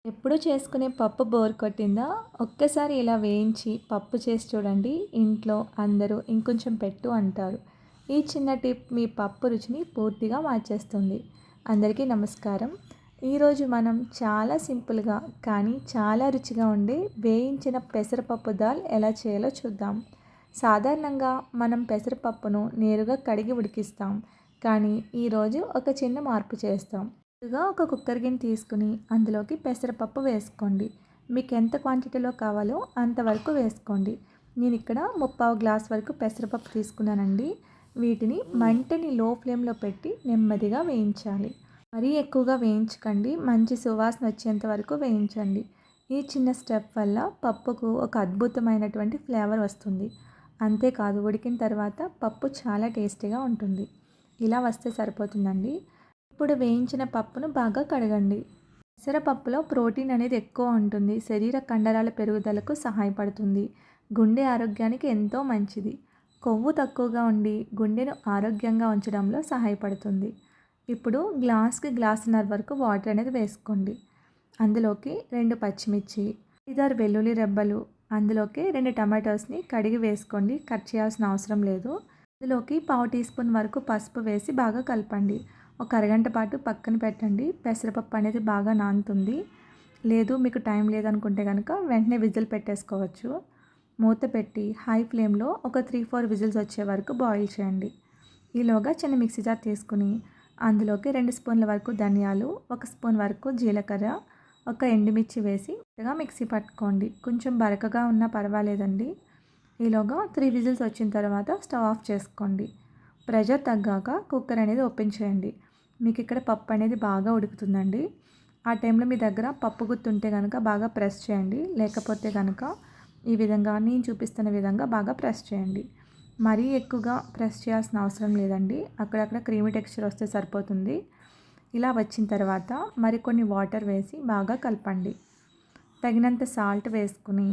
ఎప్పుడు చేసుకునే పప్పు బోర్ కొట్టిందా? ఒక్కసారి ఇలా వేయించి పప్పు చేసి చూడండి. ఇంట్లో అందరూ ఇంకొంచెం పెట్టు అంటారు. ఈ చిన్న టిప్ మీ పప్పు రుచిని పూర్తిగా మార్చేస్తుంది. అందరికీ నమస్కారం. ఈరోజు మనం చాలా సింపుల్గా కానీ చాలా రుచిగా ఉండే వేయించిన పెసరపప్పు దాల్ ఎలా చేయాలో చూద్దాం. సాధారణంగా మనం పెసరపప్పును నేరుగా కడిగి ఉడికిస్తాం. కానీ ఈరోజు ఒక చిన్న మార్పు చేస్తాం. ముందుగా ఒక కుక్కర్ గిన్నె తీసుకుని అందులోకి పెసరపప్పు వేసుకోండి. మీకు ఎంత క్వాంటిటీలో కావాలో అంతవరకు వేసుకోండి. నేను ఇక్కడ 3/4 గ్లాస్ వరకు పెసరపప్పు తీసుకున్నానండి. వీటిని మంటని లో ఫ్లేమ్లో పెట్టి నెమ్మదిగా వేయించాలి. మరీ ఎక్కువగా వేయించకండి, మంచి సువాసన వచ్చేంత వరకు వేయించండి. ఈ చిన్న స్టెప్ వల్ల పప్పుకు ఒక అద్భుతమైనటువంటి ఫ్లేవర్ వస్తుంది. అంతేకాదు ఉడికిన తర్వాత పప్పు చాలా టేస్టీగా ఉంటుంది. ఇలా వస్తే సరిపోతుందండి. ఇప్పుడు వేయించిన పప్పును బాగా కడగండి. పెసరపప్పులో ప్రోటీన్ అనేది ఎక్కువ ఉంటుంది. శరీర కండరాల పెరుగుదలకు సహాయపడుతుంది. గుండె ఆరోగ్యానికి ఎంతో మంచిది. కొవ్వు తక్కువగా ఉండి గుండెను ఆరోగ్యంగా ఉంచడంలో సహాయపడుతుంది. ఇప్పుడు గ్లాస్కి గ్లాసున్నర వరకు వాటర్ అనేది వేసుకోండి. అందులోకి 2 పచ్చిమిర్చి, 5-6 వెల్లుల్లి రెబ్బలు, అందులోకి 2 టమాటోస్ని కడిగి వేసుకోండి. కట్ చేయాల్సిన అవసరం లేదు. అందులోకి 1/2 టీ స్పూన్ వరకు పసుపు వేసి బాగా కలపండి. ఒక అరగంట పాటు పక్కన పెట్టండి. పెసరపప్పు అనేది బాగా నానుతుంది. లేదు మీకు టైం లేదనుకుంటే కనుక వెంటనే విజిల్ పెట్టేసుకోవచ్చు. మూత పెట్టి హై ఫ్లేమ్లో ఒక 3-4 విజిల్స్ వచ్చే వరకు బాయిల్ చేయండి. ఈలోగా చిన్న మిక్సీ జార్ తీసుకుని అందులోకి 2 స్పూన్ల వరకు ధనియాలు, 1 స్పూన్ వరకు జీలకర్ర, ఒక ఎండుమిర్చి వేసి మిక్సీ పట్టుకోండి. కొంచెం బరకగా ఉన్నా పర్వాలేదండి. ఈలోగా 3 విజిల్స్ వచ్చిన తర్వాత స్టవ్ ఆఫ్ చేసుకోండి. ప్రెషర్ తగ్గాక కుక్కర్ అనేది ఓపెన్ చేయండి. మీకు ఇక్కడ పప్పు అనేది బాగా ఉడుకుతుందండి. ఆ టైంలో మీ దగ్గర పప్పు గుత్తి ఉంటే కనుక బాగా ప్రెస్ చేయండి. లేకపోతే కనుక ఈ విధంగా నేను చూపిస్తున్న విధంగా బాగా ప్రెస్ చేయండి. మరీ ఎక్కువగా ప్రెస్ చేయాల్సిన అవసరం లేదండి. అక్కడక్కడ క్రీమీ టెక్స్చర్ వస్తే సరిపోతుంది. ఇలా వచ్చిన తర్వాత మరికొన్ని వాటర్ వేసి బాగా కలపండి. తగినంత సాల్ట్ వేసుకుని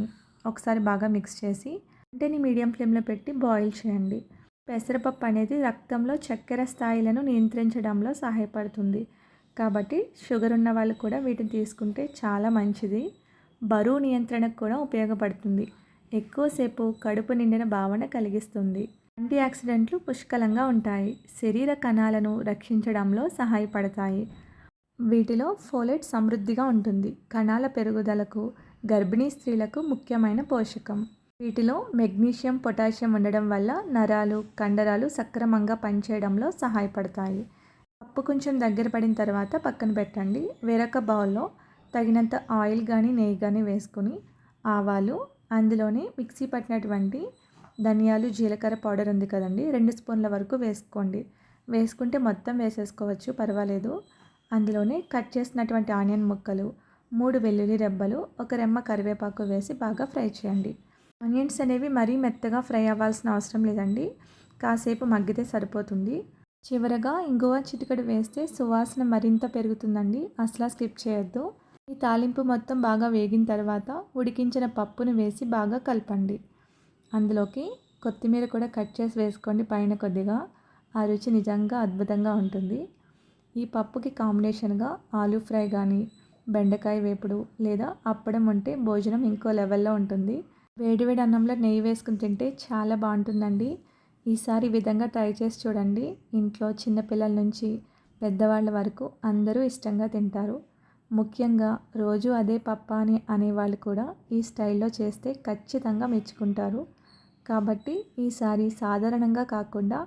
ఒకసారి బాగా మిక్స్ చేసి వెంటనే మీడియం ఫ్లేమ్లో పెట్టి బాయిల్ చేయండి. పెసరపప్పు అనేది రక్తంలో చక్కెర స్థాయిలను నియంత్రించడంలో సహాయపడుతుంది. కాబట్టి షుగర్ ఉన్న వాళ్ళు కూడా వీటిని తీసుకుంటే చాలా మంచిది. బరువు నియంత్రణకు కూడా ఉపయోగపడుతుంది. ఎక్కువసేపు కడుపు నిండిన భావన కలిగిస్తుంది. యాంటీ ఆక్సిడెంట్లు పుష్కలంగా ఉంటాయి. శరీర కణాలను రక్షించడంలో సహాయపడతాయి. వీటిలో ఫోలేట్ సమృద్ధిగా ఉంటుంది. కణాల పెరుగుదలకు, గర్భిణీ స్త్రీలకు ముఖ్యమైన పోషకం. వీటిలో మెగ్నీషియం, పొటాషియం ఉండడం వల్ల నరాలు, కండరాలు సక్రమంగా పనిచేయడంలో సహాయపడతాయి. పప్పు కొంచెం దగ్గర పడిన తర్వాత పక్కన పెట్టండి. వేరొక బౌల్లో తగినంత ఆయిల్ కానీ నెయ్యి కానీ వేసుకొని ఆవాలు, అందులోనే మిక్సీ పట్టినటువంటి ధనియాలు, జీలకర్ర పౌడర్ ఉంది కదండి, 2 స్పూన్ల వరకు వేసుకోండి. వేసుకుంటే మొత్తం వేసేసుకోవచ్చు, పర్వాలేదు. అందులోనే కట్ చేసినటువంటి ఆనియన్ ముక్కలు, 3 వెల్లుల్లి రెబ్బలు, ఒక రెమ్మ కరివేపాకు వేసి బాగా ఫ్రై చేయండి. ఆనియన్స్ అనేవి మరీ మెత్తగా ఫ్రై అవ్వాల్సిన అవసరం లేదండి. కాసేపు మగ్గితే సరిపోతుంది. చివరగా ఇంగువ చిటికెడు వేస్తే సువాసన మరింత పెరుగుతుందండి. అసలు స్కిప్ చేయొద్దు. ఈ తాలింపు మొత్తం బాగా వేగిన తర్వాత ఉడికించిన పప్పును వేసి బాగా కలపండి. అందులోకి కొత్తిమీర కూడా కట్ చేసి వేసుకోండి పైన కొద్దిగా. ఆ రుచి నిజంగా అద్భుతంగా ఉంటుంది. ఈ పప్పుకి కాంబినేషన్గా ఆలూ ఫ్రై కానీ, బెండకాయ వేపుడు లేదా అప్పడం ఉంటే భోజనం ఇంకో లెవెల్లో ఉంటుంది. వేడివేడి అన్నంలో నెయ్యి వేసుకుని తింటే చాలా బాగుంటుందండి. ఈసారి ఈ విధంగా ట్రై చేసి చూడండి. ఇంట్లో చిన్నపిల్లల నుంచి పెద్దవాళ్ళ వరకు అందరూ ఇష్టంగా తింటారు. ముఖ్యంగా రోజు అదే పప్పా అని అనేవాళ్ళు కూడా ఈ స్టైల్లో చేస్తే ఖచ్చితంగా మెచ్చుకుంటారు. కాబట్టి ఈసారి సాధారణంగా కాకుండా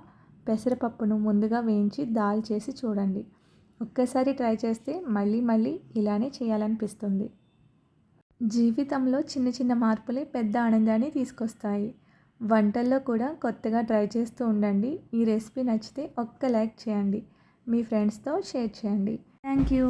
పెసరపప్పును ముందుగా వేయించి దాల్ చేసి చూడండి. ఒక్కసారి ట్రై చేస్తే మళ్ళీ మళ్ళీ ఇలానే చేయాలనిపిస్తుంది. జీవితంలో చిన్న చిన్న మార్పులే పెద్ద ఆనందాన్ని తీసుకొస్తాయి. వంటల్లో కూడా కొత్తగా ట్రై చేస్తూ ఉండండి. ఈ రెసిపీ నచ్చితే ఒక్క లైక్ చేయండి. మీ ఫ్రెండ్స్తో షేర్ చేయండి. Thank you.